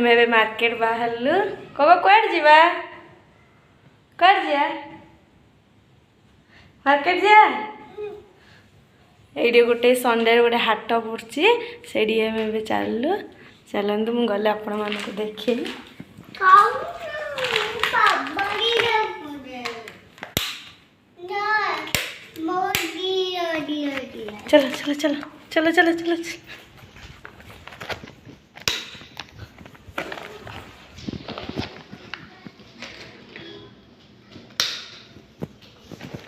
आम मार्केट बाहरलु कब कौड़ जा कर जा मार्केट जा ये गोटे संडे गोटे हाट पड़ी से चलु चलतु मुझे गले आपण मान देखे चलो चलो चलो चलो चलो चलो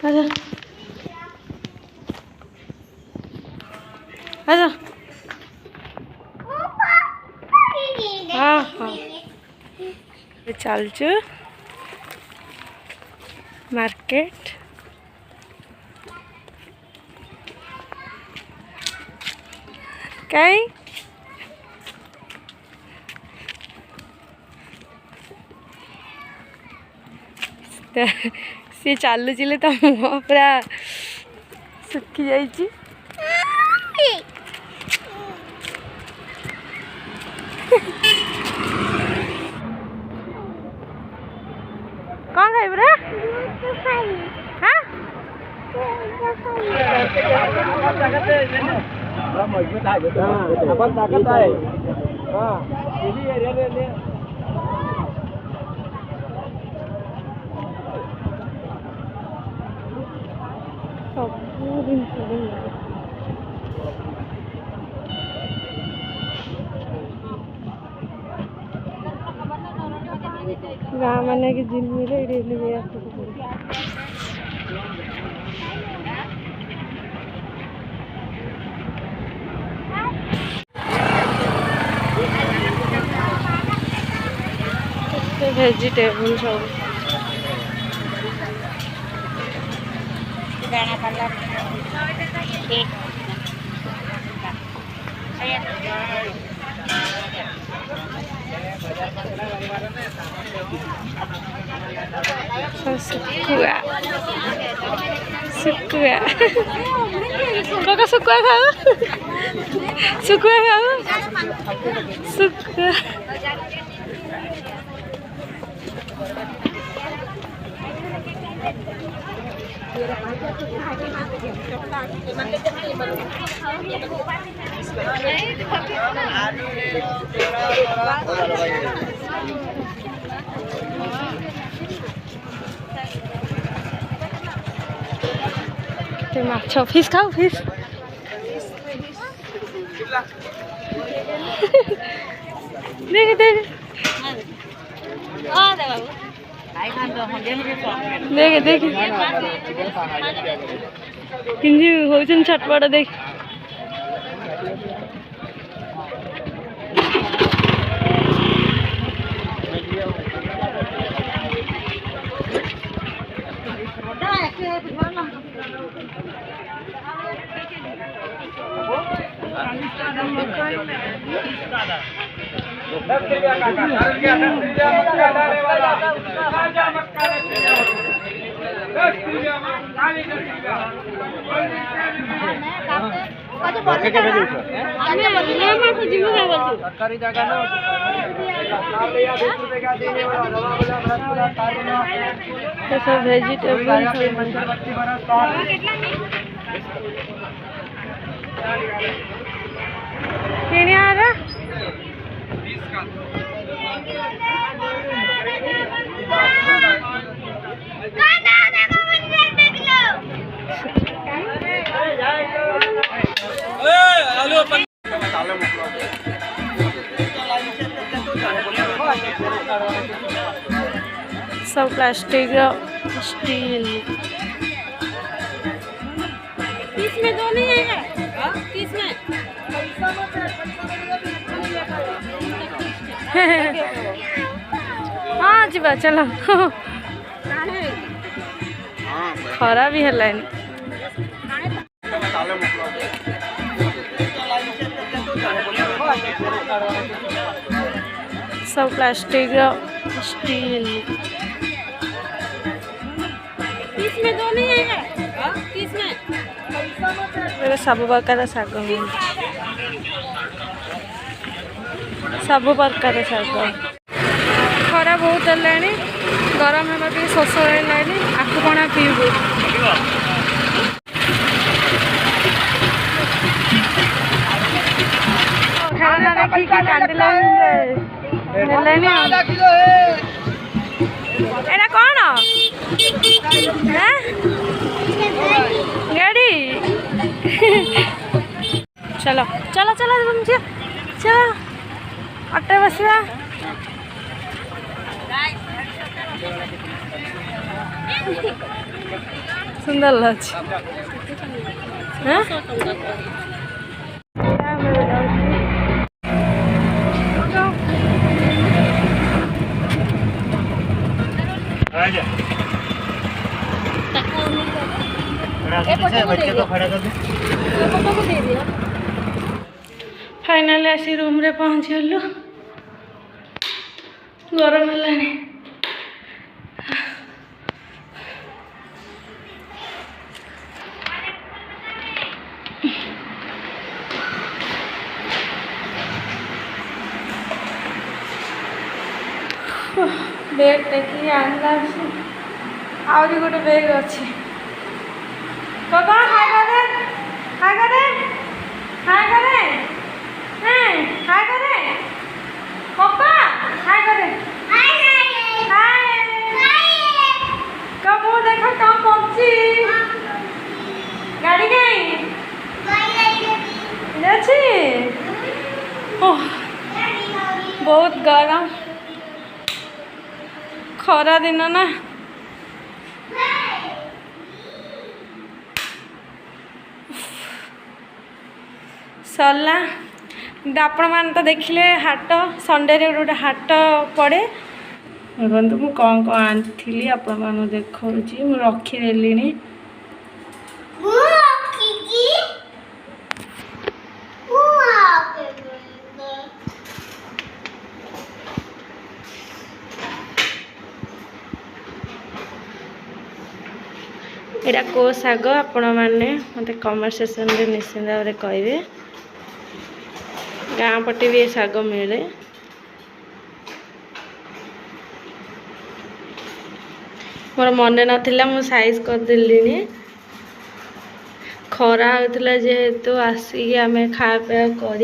आजा आजा हाँ हाँ चलचु मार्केट कहीं सी चलुचिले तो मुँह पूरा सुखी जाइए कौन खाइब रे हाँ गाँव माने कि जिनमें वेजिटेबल सब सुकुआ सुकुआ कौन सुकुआ खाओ सुकुआ खाओ सुकुआ माछ फिश खाओ फिश देख देख देख देख किंजी होचन छटपट देख वेजिटेबल सब प्लास्टिक स्टील इसमें दो नहीं है किसमें हाँ जी चलो खरा भी है सब प्लास्टिक स्टील इसमें दो नहीं है किसमें सब प्रकार शाग सब प्रकार शाग खरा बहुत है गरम है भी शोष होनी आखु पणा पीबू खेलना देखिए कांदिला एटा कौन गाड़ी चलो चलो चलो चलो चलो ऑटो बसवा सुंदर लगे फाइनली आसी रूम रे पहुँच गलु गरम है बेग टेक आनला आहरी गोटे बेग अच्छी पापा हाय करे हाय करे हाय करे हाय करे पापा हाय करे हाय कब वो देखो कम पहुंची गाड़ी गई अच्छी बहुत गरम खरा दिन ना सरला आपण मैंने तो देखिले हाट संडे रे गोटे हाट पड़े देखो मुझे कौन कौन आनी आपण देखा मुझे रखीदेली एटा को साग आपण मैंने मत कमेंट सेक्शन में निश्चिंत भाव कहे गाँ पटे भी ये साग मिले मोर मन नाला मु साइज करदेली खरा होता जेहेतु आसिक आम खा पा कर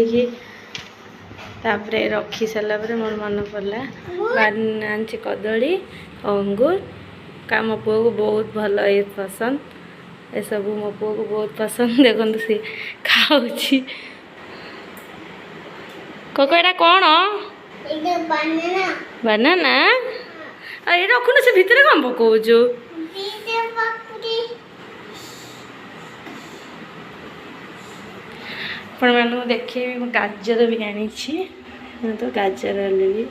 रखी सारापर मोर मन पड़ा आनी कदली अंगूर का मो पुओ को बहुत भल ये पसंद ये सब मो पुओ को बहुत पसंद देखो सी खाऊची कोको एटा कौन बनाना ये रखुन से भितर कम पकाचु आपण मैं देखे गाजर भी आनी तो गाजर ले